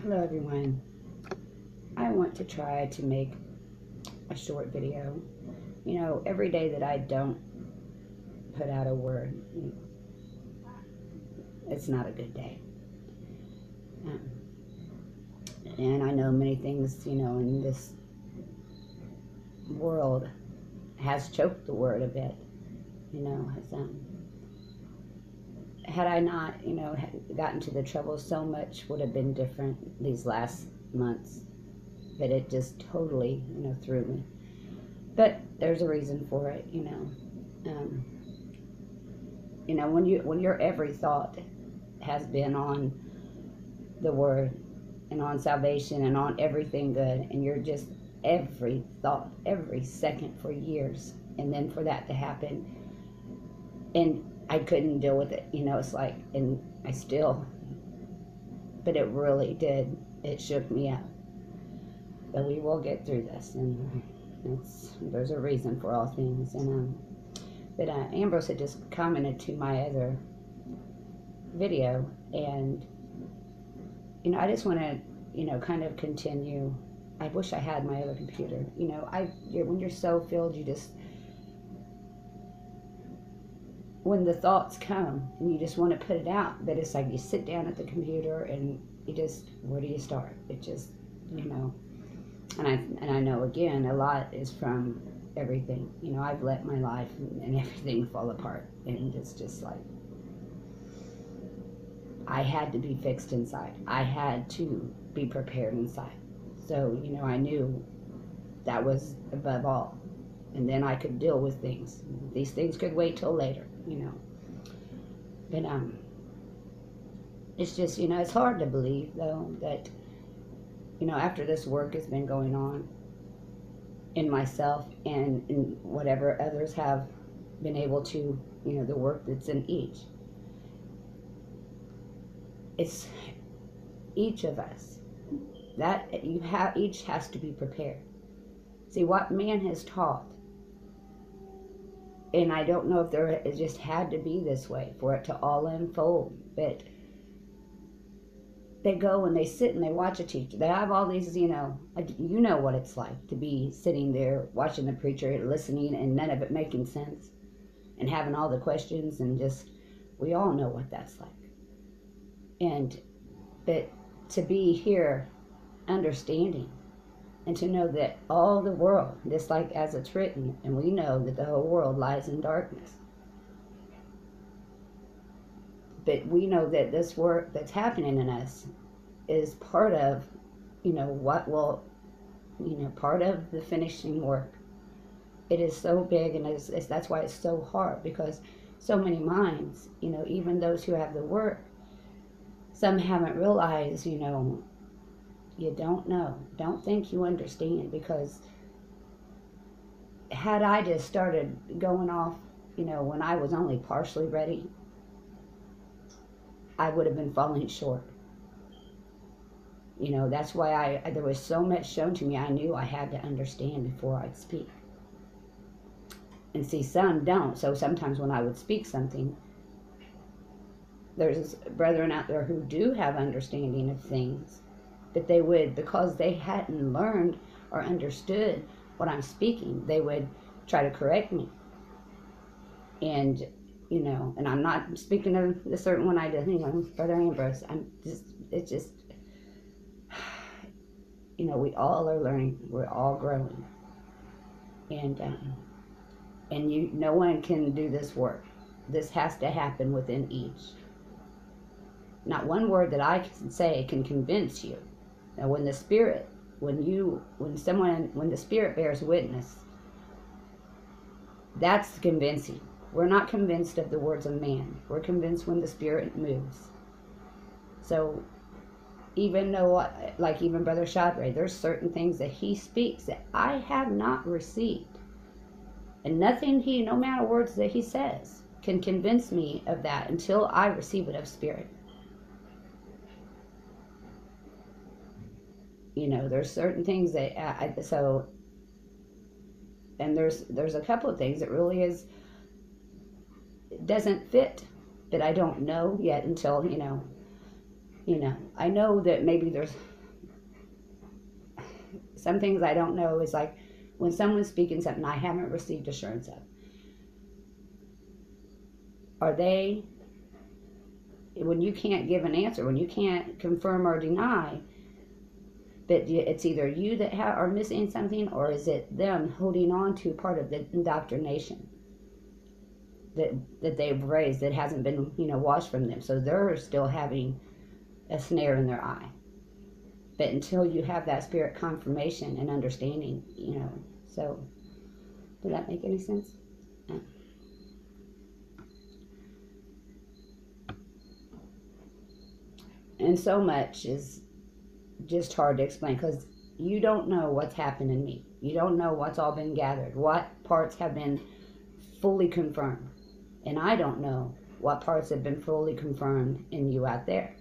Hello everyone. I want to try to make a short video. You know, every day that I don't put out a word, it's not a good day. And I know many things, in this world has choked the word a bit, had I not, gotten to the trouble, so much would have been different these last months. But it just totally, threw me. But there's a reason for it, when your every thought has been on the word and on salvation and on everything good, and you're just every thought, every second for years, and then for that to happen, and I couldn't deal with it, it's like, and I still, but it really did, it shook me up. But we will get through this, and there's a reason for all things. And but Ambrose had just commented to my other video, and I just want to kind of continue. I wish I had my other computer. When you're so filled, you just, when the thoughts come and you just want to put it out, but it's like you sit down at the computer and you just, where do you start? It just, And I know, again, a lot is from everything. I've let my life and everything fall apart. And it's just like, I had to be fixed inside. I had to be prepared inside. So, I knew that was above all. And then I could deal with things. These things could wait till later, But, it's just, it's hard to believe, though, that after this work has been going on in myself and in whatever others have been able to, the work that's in each. It's each of us that each has to be prepared. See, what man has taught, and I don't know if it just had to be this way for it to all unfold, but they go and they sit and they watch a teacher. They have all these, you know what it's like to be sitting there watching the preacher, listening, and none of it making sense, and having all the questions, and just, we all know what that's like. But to be here understanding, and to know that all the world, just like as it's written, and we know that the whole world lies in darkness. But we know that this work that's happening in us is part of, part of the finishing work. It is so big, and that's why it's so hard, because so many minds, even those who have the work, some haven't realized, you don't know. Don't think you understand, because had I just started going off, when I was only partially ready, I would have been falling short. That's why there was so much shown to me. I knew I had to understand before I'd speak. And see, some don't. So sometimes when I would speak something, there's brethren out there who do have understanding of things, but they would, because they hadn't learned or understood what I'm speaking, they would try to correct me. And and I'm not speaking of the certain one I did, Brother Ambrose. It's just, we all are learning. We're all growing. And no one can do this work. This has to happen within each. Not one word that I can say can convince you. Now, when the Spirit, when the Spirit bears witness, that's convincing. We're not convinced of the words of man. We're convinced when the Spirit moves. So, even though, like even Brother Shadray, there's certain things that he speaks that I have not received. And nothing no matter words that he says, can convince me of that until I receive it of Spirit. There's certain things that, and there's a couple of things that really doesn't fit, that I don't know yet until, I know that maybe there's Some things I don't know is like when someone's speaking something I haven't received assurance of. Are they, when you can't give an answer, when you can't confirm or deny, but it's either you that are missing something, or is it them holding on to part of the indoctrination that they've raised that hasn't been, washed from them. So they're still having a snare in their eye. But until you have that spirit confirmation and understanding, so did that make any sense? Yeah. And so much is just hard to explain because you don't know what's happened in me. You don't know what's all been gathered, what parts have been fully confirmed. And I don't know what parts have been fully confirmed in you out there.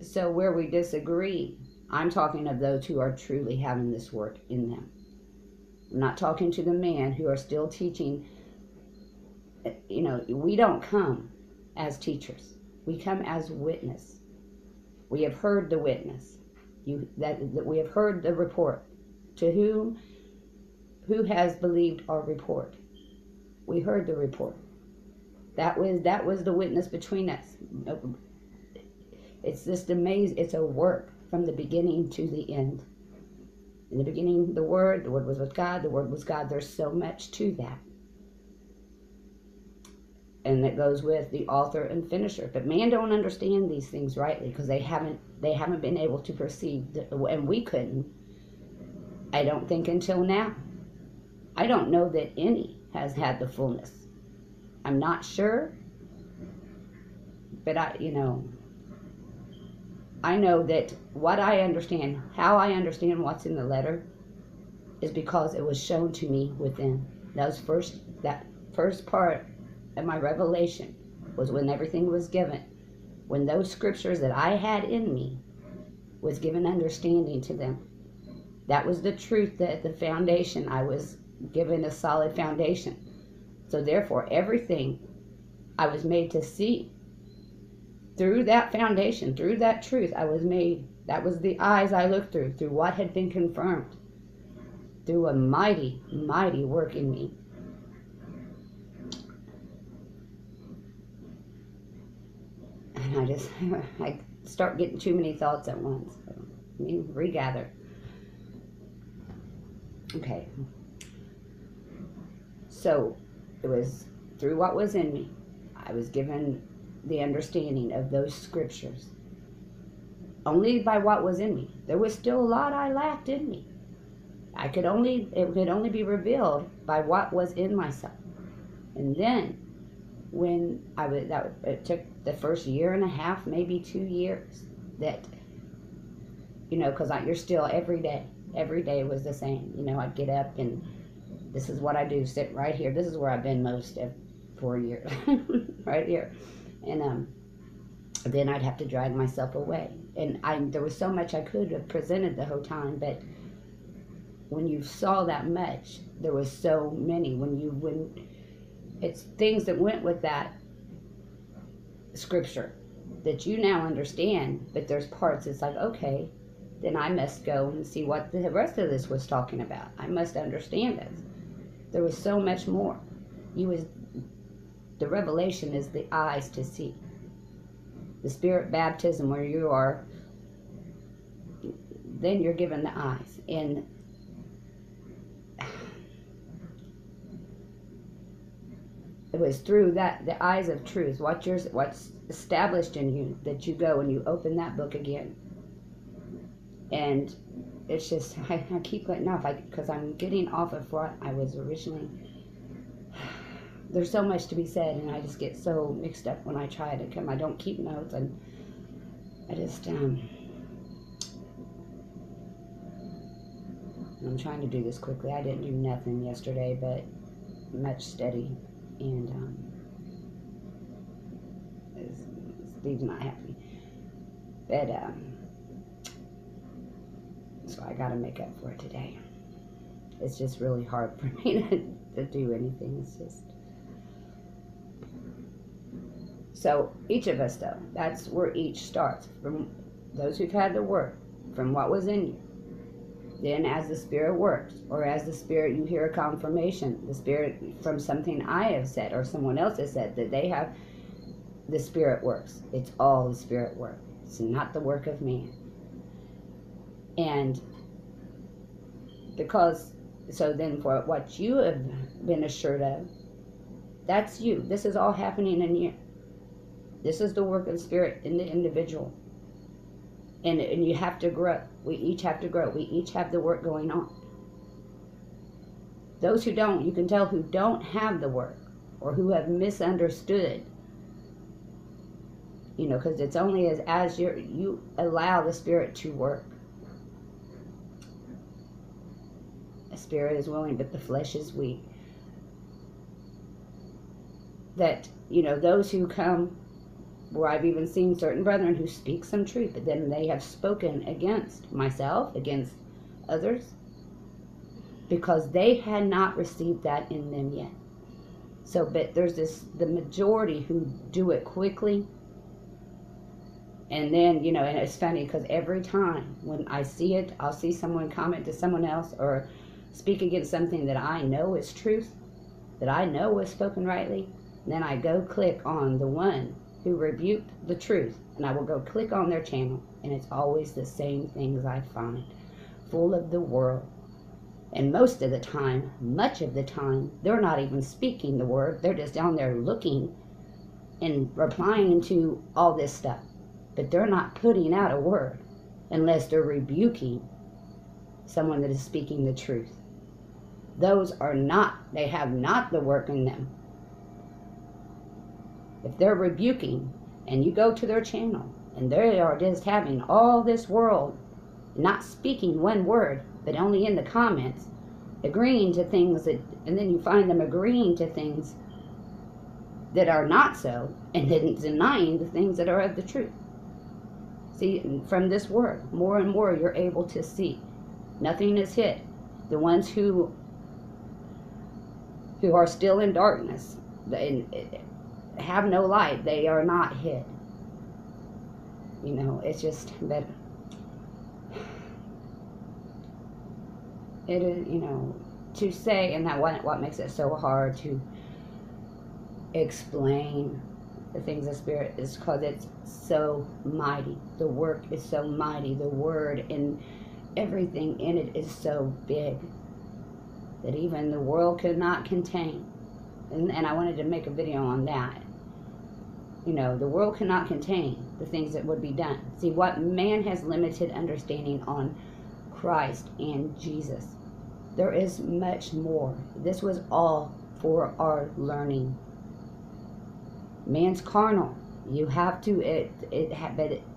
So where we disagree, I'm talking of those who are truly having this work in them. I'm not talking to the man who are still teaching. We don't come as teachers. We come as witness. We have heard the witness. That we have heard the report. To who has believed our report? We heard the report. That was the witness between us. It's just amazing. It's a work from the beginning to the end. In the beginning, the Word was with God, the Word was God. There's so much to that. And that goes with the author and finisher. But man don't understand these things rightly because they haven't been able to perceive, and we couldn't, I don't think, until now. I don't know that any has had the fullness. I'm not sure, but I know that what I understand, how I understand what's in the letter, is because it was shown to me within. That first part of my revelation was when everything was given. When those scriptures that I had in me was given understanding to them. That was the truth, that the foundation, I was given a solid foundation. So therefore, everything I was made to see through that foundation, through that truth, I was made. That was the eyes I looked through what had been confirmed, through a mighty, mighty work in me. And I start getting too many thoughts at once. So, let me regather. Okay. So, it was through what was in me, I was given the understanding of those scriptures. Only by what was in me. There was still a lot I lacked in me. It could only be revealed by what was in myself. And then, when it took the first year and a half, maybe 2 years, that, because you're still every day was the same. I'd get up and this is what I do, sit right here. This is where I've been most of 4 years, right here. And then I'd have to drag myself away. And there was so much I could have presented the whole time, but when you saw that much, there was so many. It's things that went with that scripture that you now understand, but there's parts it's like, okay, then I must go and see what the rest of this was talking about. I must understand it. There was so much more. The revelation is the eyes to see. The spirit baptism where you are, then you're given the eyes. And it was through that, the eyes of truth, what's established in you, that you go and you open that book again. And it's just, I keep letting off, because I'm getting off of what I was originally. There's so much to be said, and I just get so mixed up when I try to come. I don't keep notes, and I just, I'm trying to do this quickly. I didn't do nothing yesterday, but much study, and Steve's not happy. But, so I gotta make up for it today. It's just really hard for me to do anything. It's just. So each of us, though, that's where each starts. From those who've had the work, from what was in you. Then as the Spirit works, or as the Spirit, you hear a confirmation, the Spirit from something I have said or someone else has said that they have, the Spirit works. It's all the Spirit work. It's not the work of man. And because, so then for what you have been assured of, that's you. This is all happening in you. This is the work of the Spirit in the individual. And you have to grow. We each have to grow. We each have the work going on. Those who don't, you can tell who don't have the work or who have misunderstood. You know, because it's only as you allow the Spirit to work. The Spirit is willing, but the flesh is weak. That, you know, those who come, where I've even seen certain brethren who speak some truth, but then they have spoken against myself, against others, because they had not received that in them yet. So, but there's the majority who do it quickly. And then, you know, and it's funny because every time when I see it, I'll see someone comment to someone else or speak against something that I know is truth, that I know was spoken rightly. And then I go click on the one who rebuked the truth, and I will go click on their channel, and it's always the same things I find, full of the world. And most of the time, much of the time, they're not even speaking the word. They're just down there looking and replying to all this stuff. But they're not putting out a word unless they're rebuking someone that is speaking the truth. Those are not, they have not the work in them. If they're rebuking and you go to their channel and they are just having all this world, not speaking one word, but only in the comments, agreeing to things that, and then you find them agreeing to things that are not so, and then denying the things that are of the truth. See, from this word, more and more you're able to see. Nothing is hid. The ones who are still in darkness, have no light, they are not hid. You know, it's just that it is, you know, to say, and that what makes it so hard to explain the things of Spirit is because it's so mighty. The work is so mighty. The word and everything in it is so big that even the world could not contain. And I wanted to make a video on that. You know, the world cannot contain the things that would be done. See, what man has limited understanding on Christ and Jesus. There is much more. This was all for our learning. Man's carnal. You have to,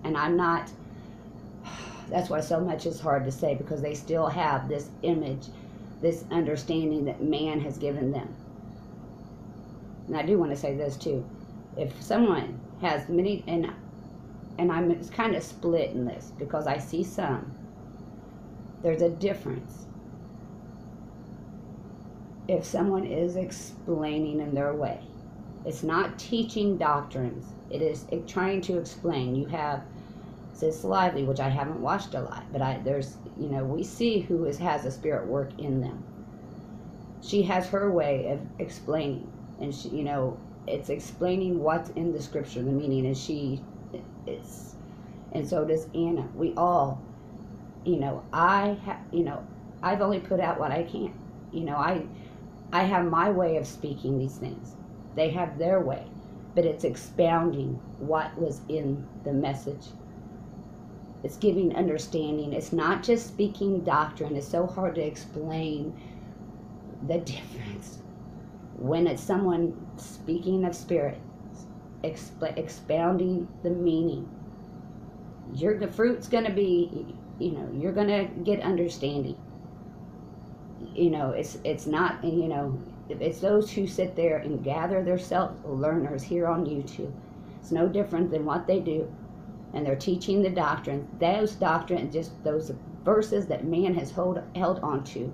and I'm not, that's why so much is hard to say, because they still have this image, this understanding that man has given them. And I do want to say this too. If someone has many, and I'm kind of split in this, because I see some, there's a difference. If someone is explaining in their way, it's not teaching doctrines. It is trying to explain. You have Sis Lively, which I haven't watched a lot, but there's, you know, we see who has a Spirit work in them. She has her way of explaining, and she, you know, it's explaining what's in the scripture, the meaning, and and so does Anna. We all, you know, I've only put out what I can. You know, I have my way of speaking these things. They have their way, but it's expounding what was in the message. It's giving understanding. It's not just speaking doctrine. It's so hard to explain the difference. When it's someone speaking of Spirit, expounding the meaning, the fruit's going to be, you know, you're going to get understanding. You know, it's not, you know, it's those who sit there and gather their self-learners here on YouTube. It's no different than what they do. And they're teaching the doctrine. Those doctrine, just those verses that man has held on to.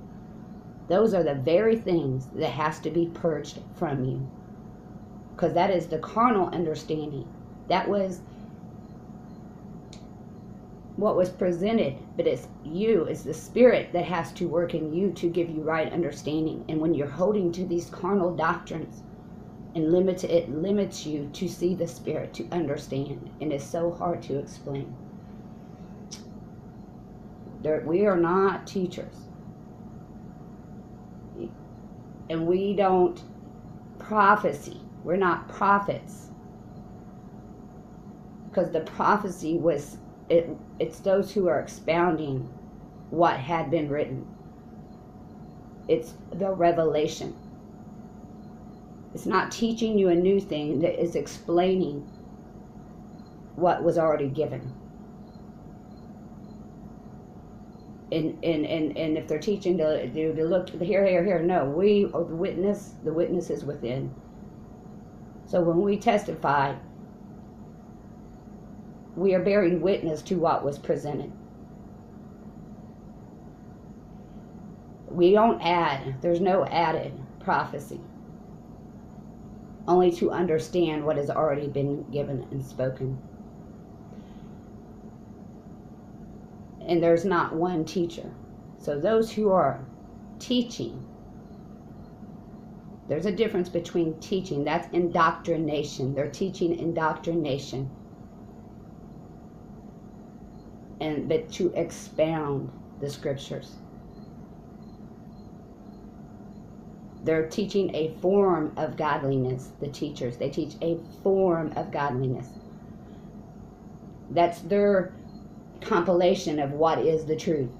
Those are the very things that has to be purged from you. Because that is the carnal understanding. That was what was presented, but it's the Spirit that has to work in you to give you right understanding. And when you're holding to these carnal doctrines, and it limits you to see the Spirit, to understand, and it's so hard to explain. We are not teachers, and we don't prophecy. We're not prophets, because the prophecy was it's those who are expounding what had been written. It's the revelation. It's not teaching you a new thing, that is explaining what was already given. And if they're teaching to look here, no, we are the witness. The witness is within. So when we testify, we are bearing witness to what was presented. We don't add. There's no added prophecy. Only to understand what has already been given and spoken. And there's not one teacher. So those who are teaching, there's a difference between teaching. That's indoctrination. They're teaching indoctrination. But to expound the scriptures. They're teaching a form of godliness, the teachers. They teach a form of godliness. That's their compilation of what is the truth.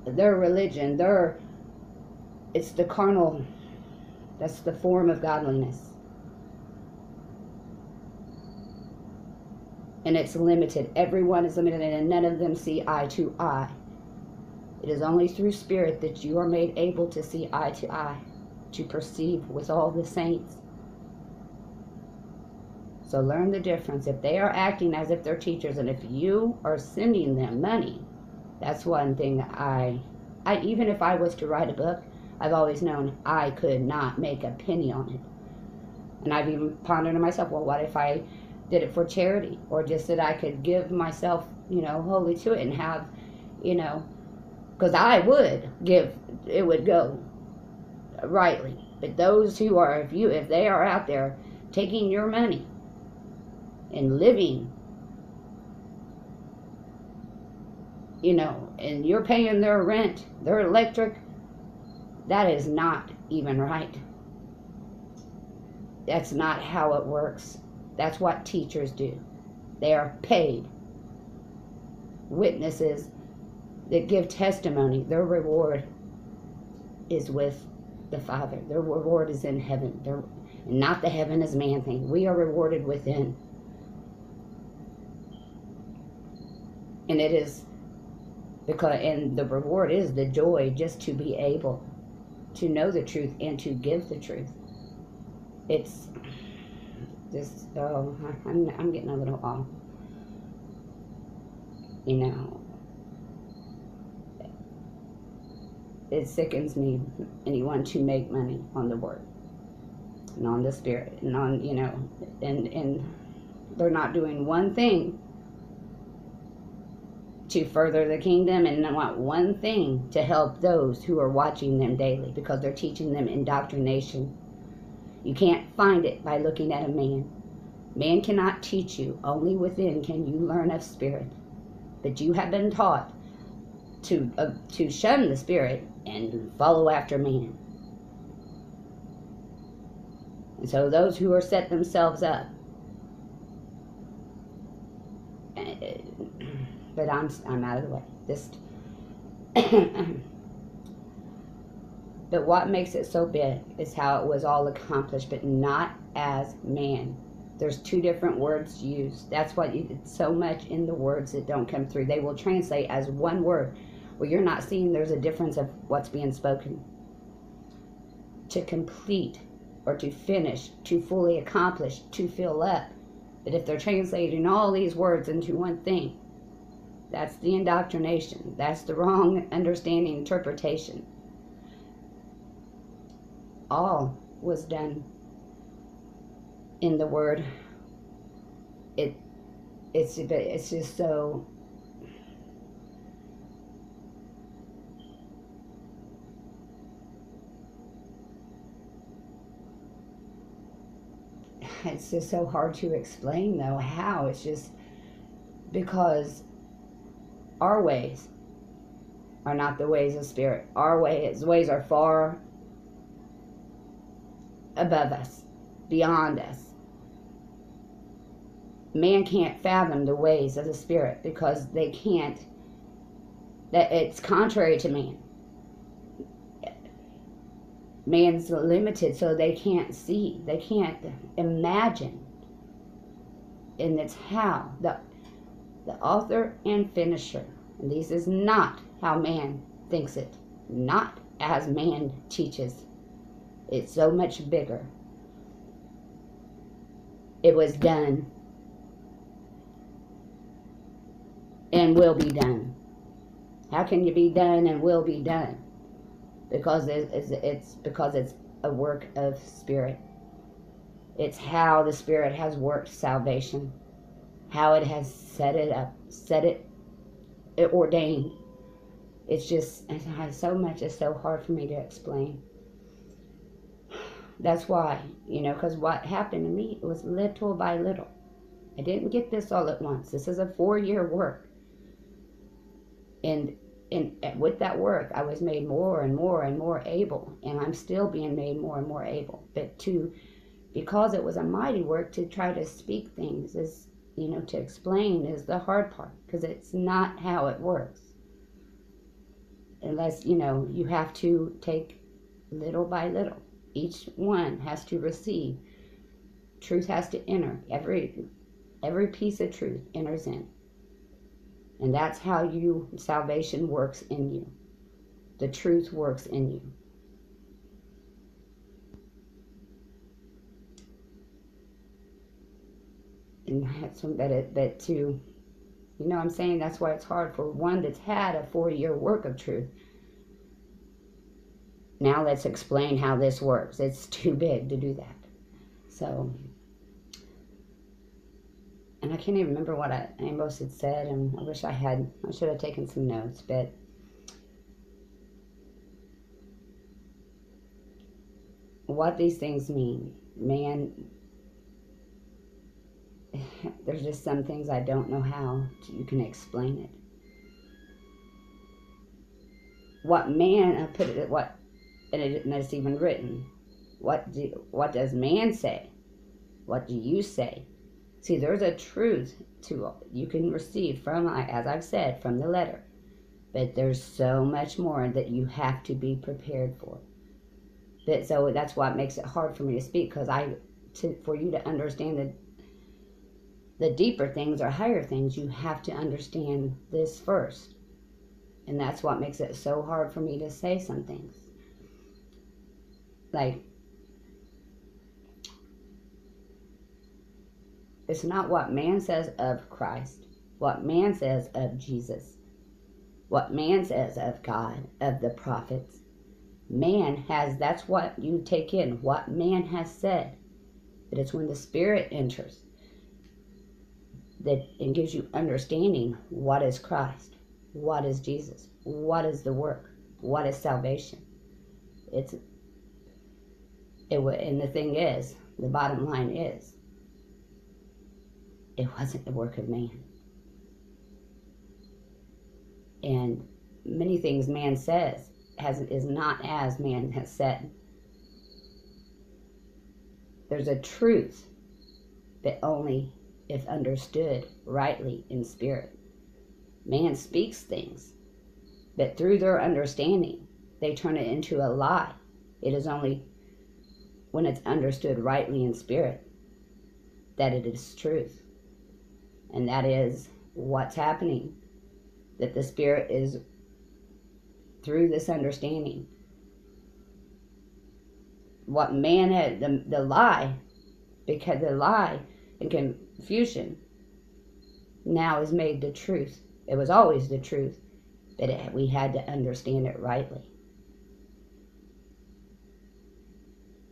Their religion, it's the carnal, that's the form of godliness. And it's limited. Everyone is limited, and none of them see eye to eye. It is only through Spirit that you are made able to see eye to eye, to perceive with all the saints. So learn the difference. If they are acting as if they're teachers, and if you are sending them money, that's one thing I even if I was to write a book, I've always known I could not make a penny on it. And I've even pondered to myself, well, what if I did it for charity, or just that I could give myself, wholly to it and have, because I would give, it would go rightly. But those who are, if they are out there taking your money and living, and you're paying their rent, their electric, that is not even right. That's not how it works. That's what teachers do. They are paid. Witnesses that give testimony, their reward is with the Father. Their reward is in heaven. Not the heaven is man thing. We are rewarded within. And it is and the reward is the joy just to be able to know the truth and to give the truth. It's just, I'm getting a little off. It sickens me, anyone to make money on the word and on the Spirit and on, and they're not doing one thing to further the kingdom, and not one thing to help those who are watching them daily, because they're teaching them indoctrination. You can't find it by looking at a man. Man cannot teach you. Only within can you learn of Spirit. But you have been taught to shun the Spirit and follow after man. And so those who are set themselves up, but I'm out of the way. But what makes it so big is how it was all accomplished, but not as man. There's two different words used. That's why it's so much in the words that don't come through. They will translate as one word, where you're not seeing there's a difference of what's being spoken. To complete, or to finish, to fully accomplish, to fill up. But if they're translating all these words into one thing, that's the indoctrination. That's the wrong understanding, interpretation. All was done in the Word. it's just so, it's just so hard to explain though how. It's just because our ways are not the ways of spirit. Our ways are far above us, beyond us. Man can't fathom the ways of the spirit because they can't, that it's contrary to man. Man's limited, so they can't see, they can't imagine. And it's how the author and finisher, and this is not how man thinks it, not as man teaches. It's so much bigger. It was done and will be done. How can you be done and will be done? Because it's a work of spirit. It's how the spirit has worked salvation, how it has set it up, it ordained. It's just, it has so much, it's so hard for me to explain. That's why, because what happened to me, it was little by little. I didn't get this all at once. This is a 4-year work. And with that work, I was made more and more and more able. And I'm still being made more and more able. But because it was a mighty work, to try to speak things is, to explain is the hard part. Because it's not how it works. Unless, you have to take little by little. Each one has to receive. Truth has to enter. Every piece of truth enters in. And that's how salvation works in you. The truth works in you. And that's I'm saying that's why it's hard for one that's had a 4-year work of truth. Now let's explain how this works. It's too big to do that. So, and I can't even remember what Amos had said, and I wish I should have taken some notes, but what these things mean, man, there's just some things I don't know how you can explain it. What man, and it's even written, what does man say? What do you say? See, there's a truth you can receive from, as I've said, from the letter. But there's so much more that you have to be prepared for. So that's what makes it hard for me to speak, because for you to understand the deeper things or higher things, you have to understand this first. And that's what makes it so hard for me to say some things. Like, it's not what man says of Christ, what man says of Jesus, what man says of God, of the prophets. That's what you take in, what man has said. But it's when the Spirit enters that it gives you understanding what is Christ, what is Jesus, what is the work, what is salvation. And the thing is, the bottom line is, it wasn't the work of man. And many things man says is not as man has said. There's a truth that only if understood rightly in spirit. Man speaks things, but through their understanding, they turn it into a lie. It is only when it's understood rightly in spirit that it is truth. And that is what's happening, that the Spirit is, through this understanding, what man had, the lie, because the lie and confusion now is made the truth. It was always the truth, but we had to understand it rightly.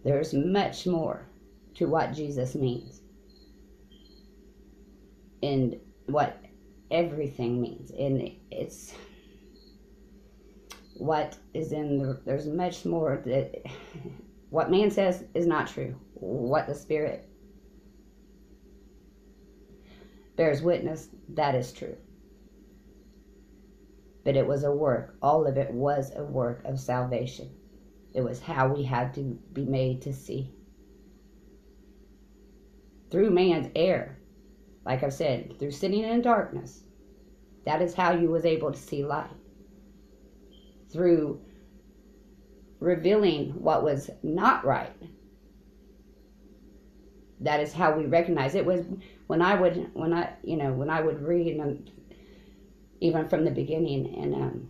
There's much more to what Jesus means. And what everything means. And it's what is in the, there's much more that what man says is not true. What the Spirit bears witness, that is true. But it was a work. All of it was a work of salvation. It was how we had to be made to see. Through man's error, like I've said, through sitting in darkness, that is how you was able to see light. Through revealing what was not right, that is how we recognize it. Was when I would read, and even from the beginning, and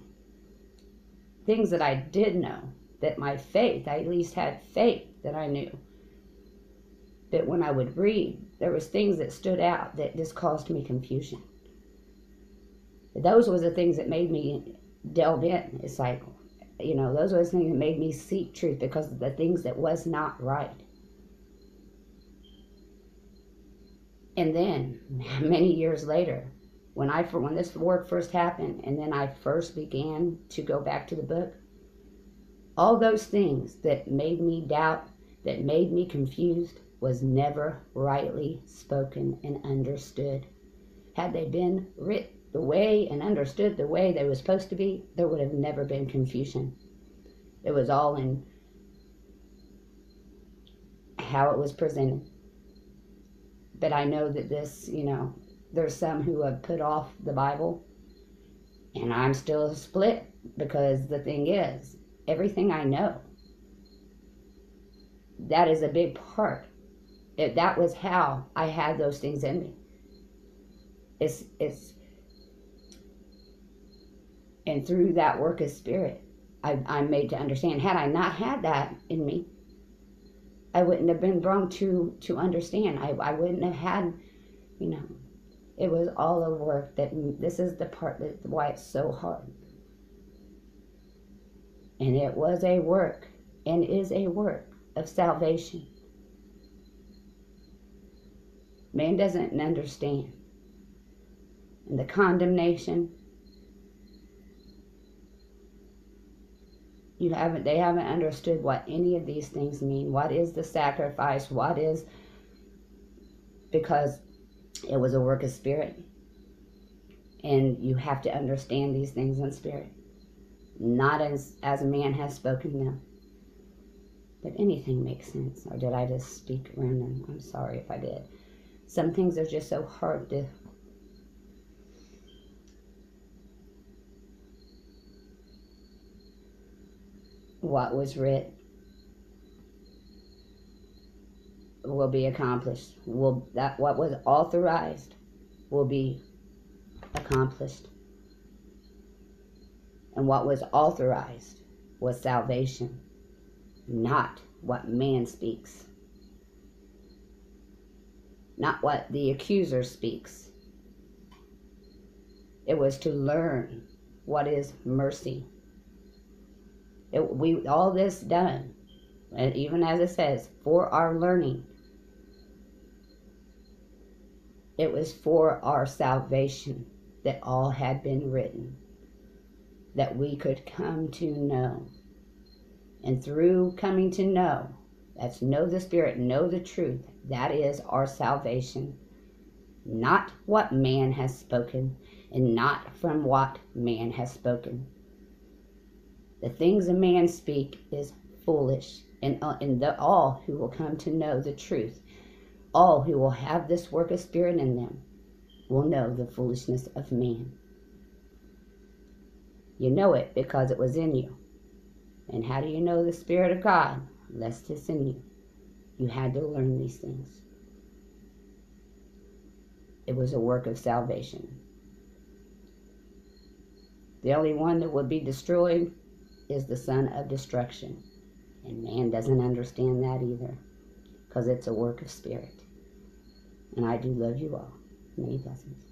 things that I did know, that my faith, I at least had faith that I knew. That when I would read, there was things that stood out that just caused me confusion. Those were the things that made me delve in. It's like, those were the things that made me seek truth, because of the things that was not right. And then, many years later, when this work first happened, and then I first began to go back to the book, all those things that made me doubt, that made me confused, was never rightly spoken and understood. Had they been written the way and understood the way they were supposed to be, there would have never been confusion. It was all in how it was presented. But I know that this, there's some who have put off the Bible, and I'm still split, because the thing is, everything I know, that is a big part. That was how I had those things in me. And through that work of Spirit, I'm made to understand. Had I not had that in me, I wouldn't have been brought to understand. I wouldn't have had, it was all a work. This is the part that why it's so hard. And it was a work, and is a work of salvation. Man doesn't understand. And the condemnation, they haven't understood what any of these things mean. What is the sacrifice? Because it was a work of Spirit. And you have to understand these things in Spirit. Not as a man has spoken them. Did anything make sense? Or did I just speak random? I'm sorry if I did. Some things are just so hard to... What was writ will be accomplished. What was authorized will be accomplished. And what was authorized was salvation, not what man speaks. Not what the accuser speaks. It was to learn what is mercy. All this done, and even as it says, for our learning. It was for our salvation that all had been written, that we could come to know. And through coming to know, that's know the Spirit, know the truth, that is our salvation. Not what man has spoken, and not from what man has spoken. The things a man speak is foolish, and all who will come to know the truth, all who will have this work of Spirit in them, will know the foolishness of man. You know it because it was in you. And how do you know the Spirit of God? Lest it's in you. You had to learn these things. It was a work of salvation. The only one that would be destroyed is the son of destruction. And man doesn't understand that either, because it's a work of Spirit. And I do love you all. Many blessings.